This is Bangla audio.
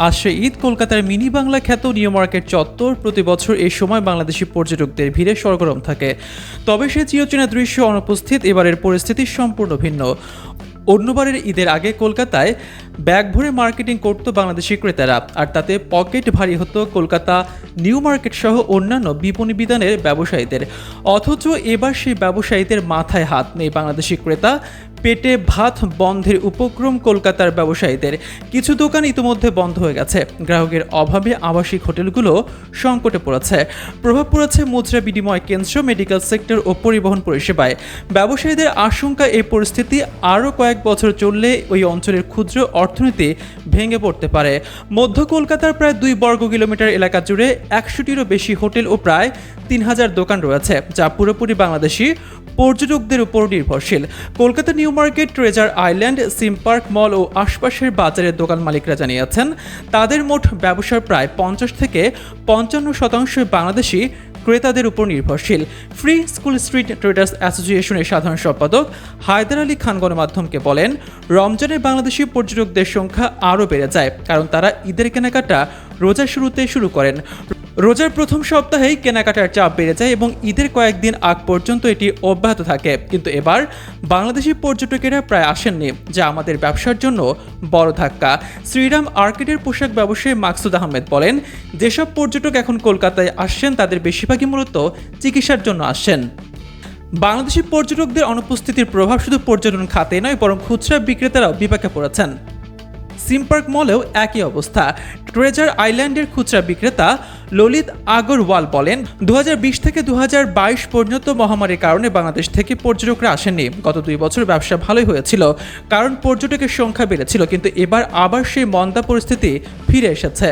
আসছে ঈদ কলকাতার মিনি বাংলা খ্যাত নিউ মার্কেট চত্বর প্রতি বছর এই সময় বাংলাদেশি পর্যটকদের ভিড়ে সরগরম থাকে। তবে সে চিরচেনা দৃশ্য অনুপস্থিত, এবারের পরিস্থিতি সম্পূর্ণ ভিন্ন। অন্যবারের ঈদের আগে কলকাতায় ব্যাগ ভরে মার্কেটিং করত বাংলাদেশি ক্রেতারা, আর তাতে পকেট ভারী হতো কলকাতা নিউ মার্কেট সহ অন্যান্য বিপণী বিতানের ব্যবসায়ীদের। অথচ এবার সেই ব্যবসায়ীদের মাথায় হাত নেই বাংলাদেশি ক্রেতা, পেটে ভাত বন্ধের উপক্রম কলকাতার ব্যবসায়ীদের। কিছু দোকান ইতিমধ্যে বন্ধ হয়ে গেছে, গ্রাহকের অভাবে আবাসিক হোটেলগুলো সংকটে পড়েছে। প্রভাব পড়েছে মুদ্রা বিনিময় কেন্দ্র, মেডিকেল সেক্টর ও পরিবহন পরিষেবায়। ব্যবসায়ীদের আশঙ্কা এই পরিস্থিতি আরও কয়েক বছর চললে ওই অঞ্চলের ক্ষুদ্র অর্থনীতি ভেঙে পড়তে পারে। মধ্য কলকাতার প্রায় 2 বর্গ কিলোমিটার এলাকা জুড়ে 100টিরও বেশি হোটেল ও প্রায় 3000 দোকান রয়েছে, যা পুরোপুরি বাংলাদেশি পর্যটকদের উপর নির্ভরশীল। Kolkata new market, treasure island, সিম পার্ক মল ও আশপাশের বাজারের দোকান মালিকরা জানিয়েছেন, তাদের মোট ব্যবসার প্রায় 50 থেকে 55% বাংলাদেশি ক্রেতাদের উপর নির্ভরশীল। ফ্রি স্কুল স্ট্রিট ট্রেডার্স অ্যাসোসিয়েশনের সাধারণ সম্পাদক হায়দার আলী খান গণমাধ্যমকে বলেন, রমজানে বাংলাদেশি পর্যটকদের সংখ্যা আরও বেড়ে যায়, কারণ তারা ঈদের কেনাকাটা রোজার শুরুতে শুরু করেন। রোজার প্রথম সপ্তাহেই কেনাকাটার চাপ বেড়ে যায় এবং ঈদের কয়েকদিন আগ পর্যন্ত এটি অব্যাহত থাকে। কিন্তু এবার বাংলাদেশি পর্যটকেরা প্রায় আসেননি, যা আমাদের ব্যবসার জন্য বড় ধাক্কা। শ্রীরাম আর্কেডের পোশাক ব্যবসায়ী মাকসুদ আহমেদ বলেন, যেসব পর্যটক এখন কলকাতায় আসছেন তাদের বেশিরভাগই মূলত চিকিৎসার জন্য আসছেন। বাংলাদেশি পর্যটকদের অনুপস্থিতির প্রভাব শুধু পর্যটন খাতে নয়, বরং খুচরা বিক্রেতারাও বিপাকে পড়েছেন। সিম পার্ক মলেও একই অবস্থা। ট্রেজার আইল্যান্ডের খুচরা বিক্রেতা ললিত আগরওয়াল বলেন, 2020 থেকে 2022 পর্যন্ত মহামারীর কারণে বাংলাদেশ থেকে পর্যটকরা আসেননি। গত 2 বছর ব্যবসা ভালোই হয়েছিল, কারণ পর্যটকের সংখ্যা বেড়েছিল, কিন্তু এবার আবার সেই মন্দা পরিস্থিতি ফিরে এসেছে।